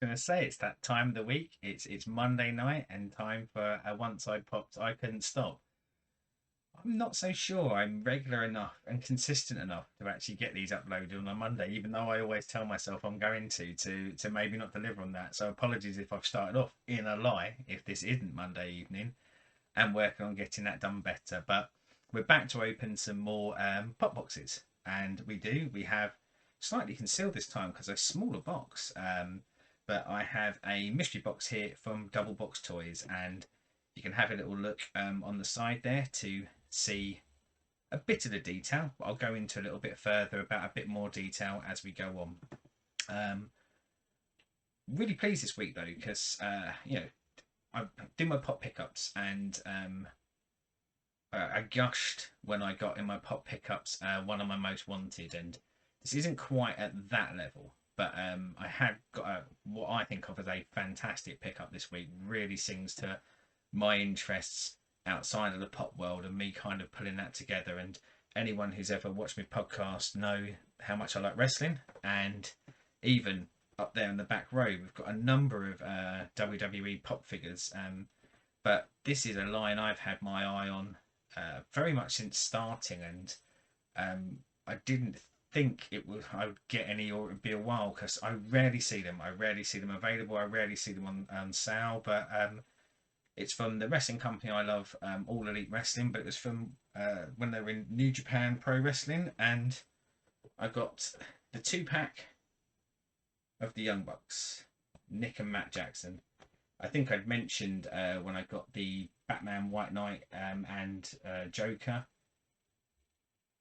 Gonna say it's that time of the week. It's Monday night and time for a once I popped I couldn't stop. I'm not so sure I'm regular enough and consistent enough to actually get these uploaded on a Monday, even though I always tell myself I'm going to maybe not deliver on that. So apologies if I've started off in a lie if this isn't Monday evening and working on getting that done better. But we're back to open some more pop boxes, and we have slightly concealed this time because a smaller box. But I have a mystery box here from Double Box Toys, and you can have a little look on the side there to see a bit of the detail. But I'll go into a little bit further about a bit more detail as we go on. Um, really pleased this week though because I did my pop pickups and I gushed when I got in my pop pickups one of my most wanted, and this isn't quite at that level, but I had got what I think of as a fantastic pickup this week. Really sings to my interests outside of the pop world and me kind of pulling that together. And anyone who's ever watched my podcast know how much I like wrestling, and even up there in the back row, we've got a number of WWE pop figures. But this is a line I've had my eye on very much since starting, and I didn't think I would get any, or it'd be a while because I rarely see them. I rarely see them available. I rarely see them on sale. But it's from the wrestling company I love, All Elite Wrestling. But it was from when they were in New Japan Pro Wrestling, and I got the 2 pack of the Young Bucks, Nick and Matt Jackson. I think I'd mentioned when I got the Batman White Knight and Joker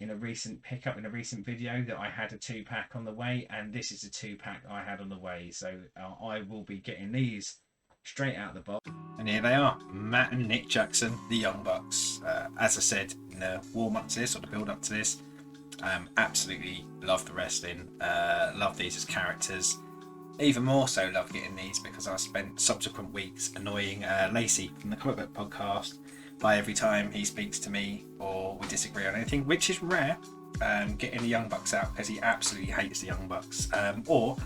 in a recent pickup in a recent video that I had a 2 pack on the way, and this is a 2 pack I had on the way. So I will be getting these straight out of the box. And here they are, Matt and Nick Jackson, the Young Bucks. As I said in the warm up to this, or the build up to this, absolutely love the wrestling, love these as characters. Even more so love getting these because I spent subsequent weeks annoying Lacey from the Comic Book Podcast by every time he speaks to me or we disagree on anything, which is rare, getting the Young Bucks out because he absolutely hates the Young Bucks, or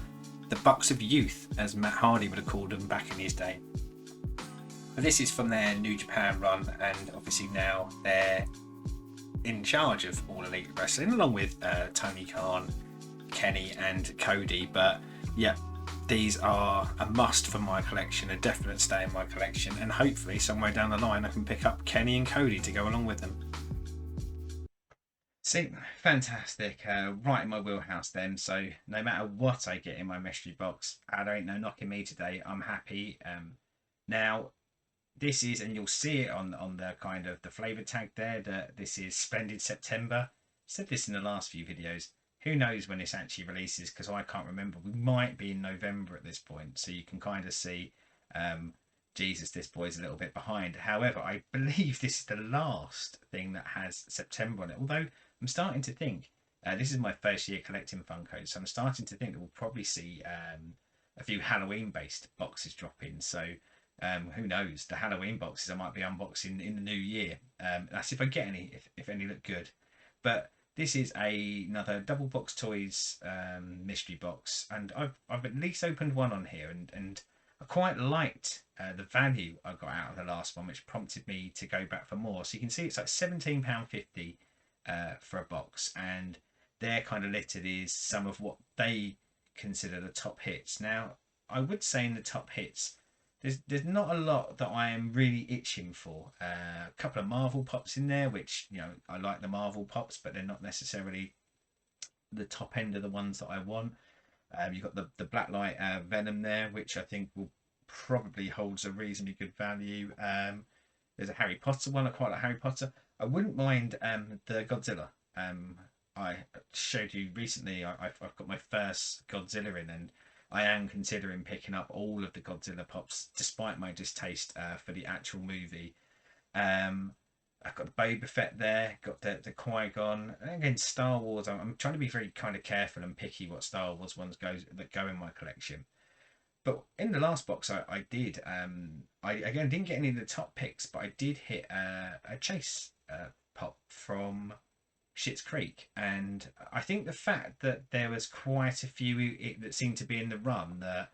the Bucks of Youth, as Matt Hardy would have called them back in his day. But this is from their New Japan run, and obviously now they're in charge of All Elite Wrestling, along with Tony Khan, Kenny, and Cody. But yeah, these are a must for my collection, a definite stay in my collection, and hopefully somewhere down the line I can pick up Kenny and Cody to go along with them. See, fantastic. Right in my wheelhouse then. So no matter what I get in my mystery box, I ain't no knocking me today. I'm happy. Now this is, and you'll see it on the kind of the flavour tag there, that this is Splendid September. I said this in the last few videos. Who knows when this actually releases, because I can't remember. We might be in November at this point, so you can kind of see, Jesus, this boy's a little bit behind. However, I believe this is the last thing that has September on it. Although I'm starting to think, this is my first year collecting Funkos, so I'm starting to think that we'll probably see a few Halloween-based boxes drop in. So who knows? The Halloween boxes I might be unboxing in the new year. That's if I get any, if any look good. But this is another Double Box Toys mystery box, and I've at least opened one on here, and I quite liked the value I got out of the last one, which prompted me to go back for more. So you can see it's like £17.50 for a box, and they're kind of littered is some of what they consider the top hits. Now, I would say in the top hits, there's not a lot that I am really itching for. A couple of Marvel pops in there, which I like the Marvel pops, but they're not necessarily the top end of the ones that I want. You've got the Blacklight Venom there, which I think will probably holds a reasonably good value. There's a Harry Potter one. I quite like Harry Potter. I wouldn't mind the Godzilla. I showed you recently. I've got my first Godzilla in, and I am considering picking up all of the Godzilla pops, despite my distaste for the actual movie. I've got the Boba Fett there, got the Qui-Gon, and again Star Wars. I'm trying to be very kind of careful and picky what Star Wars ones that go in my collection. But in the last box, I did. I again didn't get any of the top picks, but I did hit a Chase pop from Schitt's Creek, and I think the fact that there was quite a few that seemed to be in the run that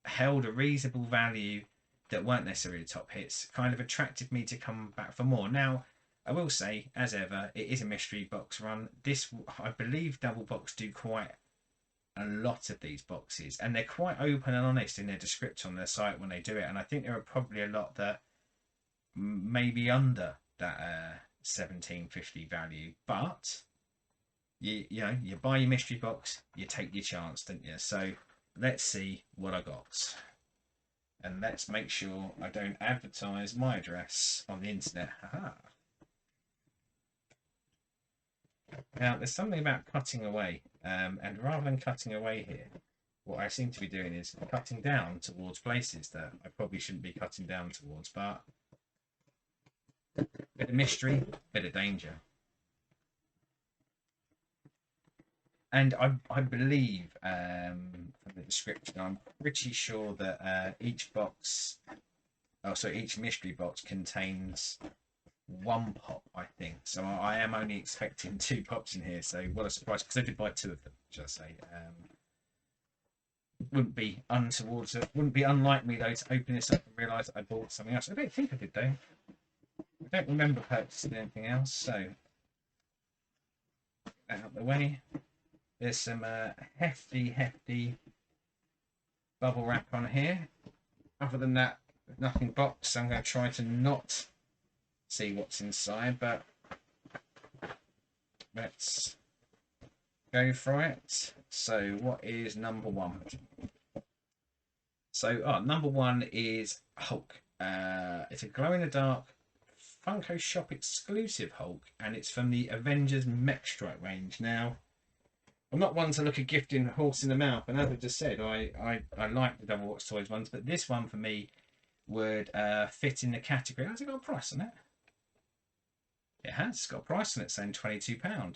held a reasonable value that weren't necessarily the top hits kind of attracted me to come back for more. Now, I will say, as ever, it is a mystery box run. This, I believe, Double Box do quite a lot of these boxes, and they're quite open and honest in their description on their site when they do it. And I think there are probably a lot that may be under that 17.50 value, but you know, you buy your mystery box, you take your chance, don't you? So let's see what I got. And let's make sure I don't advertise my address on the internet. Haha. Now, there's something about cutting away, and rather than cutting away here, what I seem to be doing is cutting down towards places that I probably shouldn't be cutting down towards, but bit of mystery, bit of danger. And I believe from the description, I'm pretty sure that each mystery box contains one pop, I think. So I am only expecting 2 pops in here. So what a surprise, because I did buy 2 of them, should I say. Wouldn't be untoward. Wouldn't be unlike me though to open this up and realise that I bought something else. I don't think I did though. I don't remember purchasing anything else. So out of the way. There's some hefty bubble wrap on here. Other than that, nothing boxed. I'm going to try to not see what's inside, but let's go for it. So what is number 1? So number 1 is Hulk. It's a glow-in-the-dark Funko Shop exclusive Hulk, and it's from the Avengers Mech Strike range. Now, I'm not one to look a gifting horse in the mouth, and as I just said, I like the Double Box Toys ones, but this one for me would fit in the category. Has it got a price on it? It has. It's got a price on it, saying £22.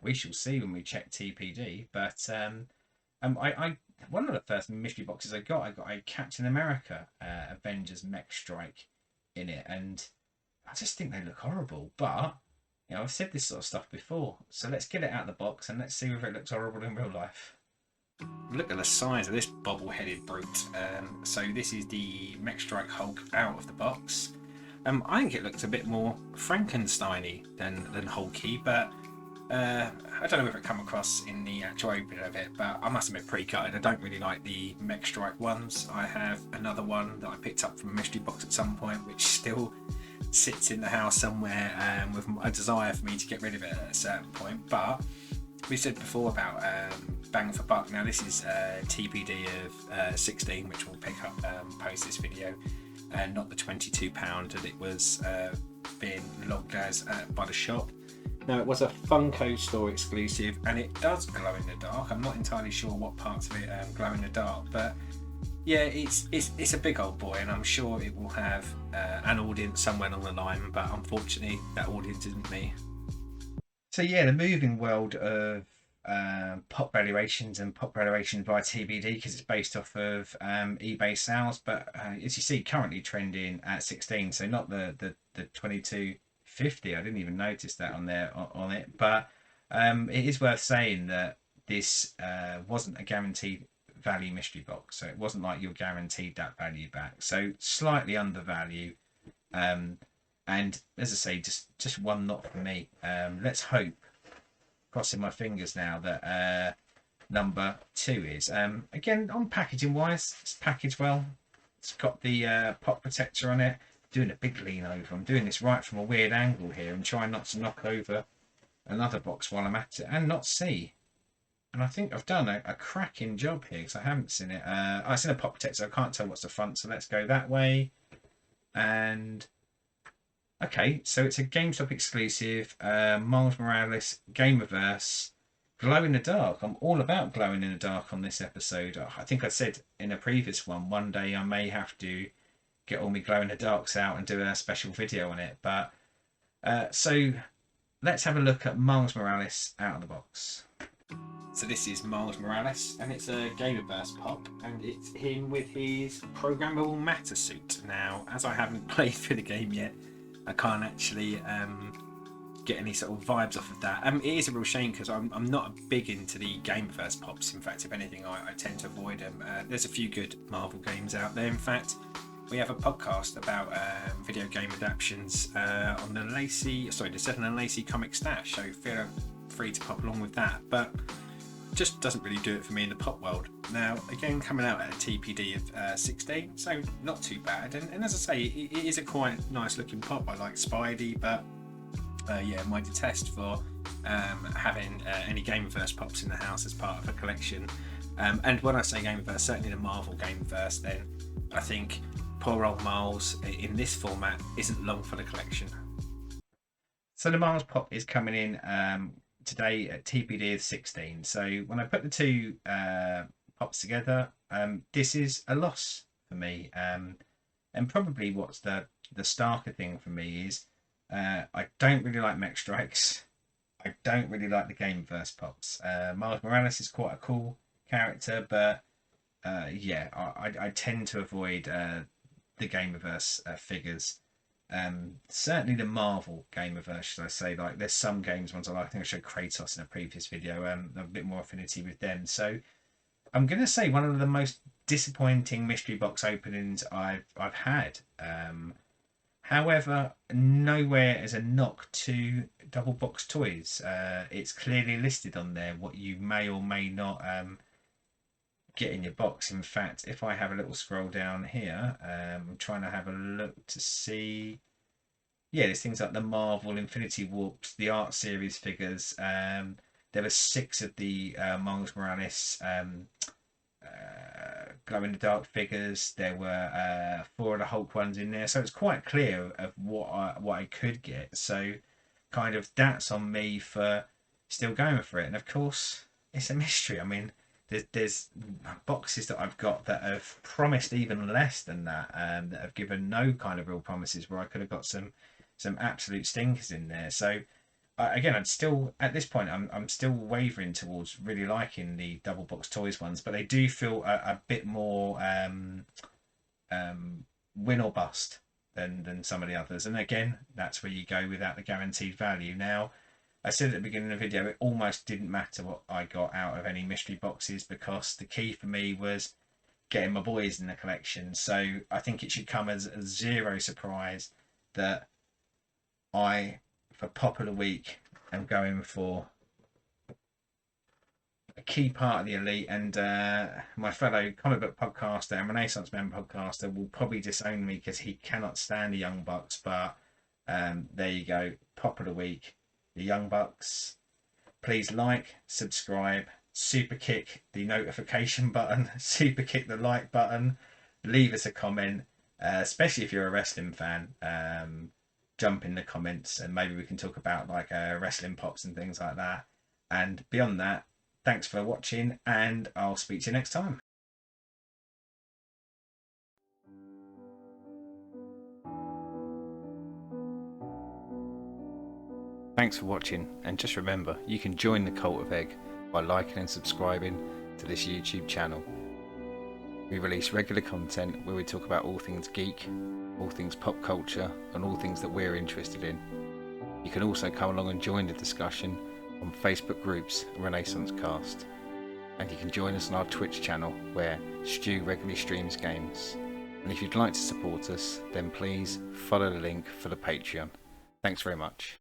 We shall see when we check TPD. But I one of the first mystery boxes I got a Captain America Avengers Mech Strike in it, and I just think they look horrible. But you know, I've said this sort of stuff before, so let's get it out of the box and let's see whether it looks horrible in real life. Look at the size of this bobble-headed brute. So this is the Mech Strike Hulk out of the box. I think it looks a bit more Frankenstein-y than hulky, but I don't know if it come across in the actual opening of it, but I must admit, pre-cutted, I don't really like the Mech Strike ones. I have another one that I picked up from a mystery box at some point, which still sits in the house somewhere with a desire for me to get rid of it at a certain point. But we said before about bang for buck. Now this is TPD of 16, which we'll pick up post this video, and not the £22 that it was being logged as by the shop. Now it was a Funko store exclusive, and it does glow in the dark. I'm not entirely sure what parts of it glow in the dark, but yeah, it's a big old boy, and I'm sure it will have an audience somewhere along the line, but unfortunately that audience isn't me. So yeah, the moving world of pop valuations and pop valuations by TBD, because it's based off of eBay sales, but as you see, currently trending at 16, so not the 22.50. I didn't even notice that on there on it, but it is worth saying that this wasn't a guaranteed value mystery box, so it wasn't like you're guaranteed that value back, so slightly undervalued. And as I say, just one not for me. Let's hope, crossing my fingers now, that number 2 is again, on packaging wise, it's packaged well. It's got the pop protector on it. Doing a big lean over. I'm doing this right from a weird angle here and trying not to knock over another box while I'm at it and not see. And I think I've done a cracking job here because I haven't seen it. It's in a pop protector, so I can't tell what's the front, so let's go that way. And okay, so it's a GameStop exclusive, Miles Morales Gamerverse, glow in the dark. I'm all about glowing in the dark on this episode. I think I said in a previous one day I may have to get all my glow in the darks out and do a special video on it. But so let's have a look at Miles Morales out of the box. So this is Miles Morales, and it's a Gamerverse pop, and it's him with his programmable matter suit. Now, as I haven't played through the game yet, I can't actually get any sort of vibes off of that. It is a real shame because I'm not big into the Gameverse pops. In fact, if anything, I tend to avoid them. There's a few good Marvel games out there. In fact, we have a podcast about video game adaptions on the Seven and Lacey Comic Stash, so feel free to pop along with that. But just doesn't really do it for me in the pop world. Now, again, coming out at a TPD of 16, so not too bad. And as I say, it is a quite nice looking pop. I like Spidey, but my detest for having any Gameverse pops in the house as part of a collection. And when I say Gameverse, certainly the Marvel Gameverse, then I think poor old Miles in this format isn't long for the collection. So the Miles pop is coming in today at TPD of 16. So when I put the two pops together, this is a loss for me. And probably what's the starker thing for me is I don't really like Mech Strikes. I don't really like the Gameverse pops. Miles Morales is quite a cool character, but I tend to avoid the Gameverse figures. Certainly the Marvel Gameverse, should I say? Like, there's some games ones I like. I think I showed Kratos in a previous video. A bit more affinity with them. So I'm gonna say one of the most disappointing mystery box openings I've had. However, nowhere is a knock to double box toys. It's clearly listed on there what you may or may not get in your box. In fact, if I have a little scroll down here, I'm trying to have a look to see. Yeah, there's things like the Marvel Infinity Warps, the Art Series figures. There were 6 of the Miles Morales glow in the dark figures. There were 4 of the Hulk ones in there, so it's quite clear of what I could get. So, kind of that's on me for still going for it. And of course, it's a mystery. I mean, there's boxes that I've got that have promised even less than that, that have given no kind of real promises, where I could have got some absolute stinkers in there. So again, I'm still at this point. I'm still wavering towards really liking the double box toys ones, but they do feel a bit more win or bust than some of the others. And again, that's where you go without the guaranteed value. Now, I said at the beginning of the video, it almost didn't matter what I got out of any mystery boxes, because the key for me was getting my boys in the collection. So I think it should come as a zero surprise that I, for Pop of the Week, am going for a key part of the elite. And my fellow comic book podcaster and Renaissance Man podcaster will probably disown me because he cannot stand the Young Bucks. But there you go, Pop of the Week, the Young Bucks. Please like, subscribe, super kick the notification button, super kick the like button, leave us a comment, especially if you're a wrestling fan. Jump in the comments and maybe we can talk about like wrestling pops and things like that. And beyond that, thanks for watching, and I'll speak to you next time. Thanks for watching, and just remember, you can join the Cult of Egg by liking and subscribing to this YouTube channel. We release regular content where we talk about all things geek, all things pop culture, and all things that we're interested in. You can also come along and join the discussion on Facebook groups and Renaissance Cast. And you can join us on our Twitch channel where Stu regularly streams games. And if you'd like to support us, then please follow the link for the Patreon. Thanks very much.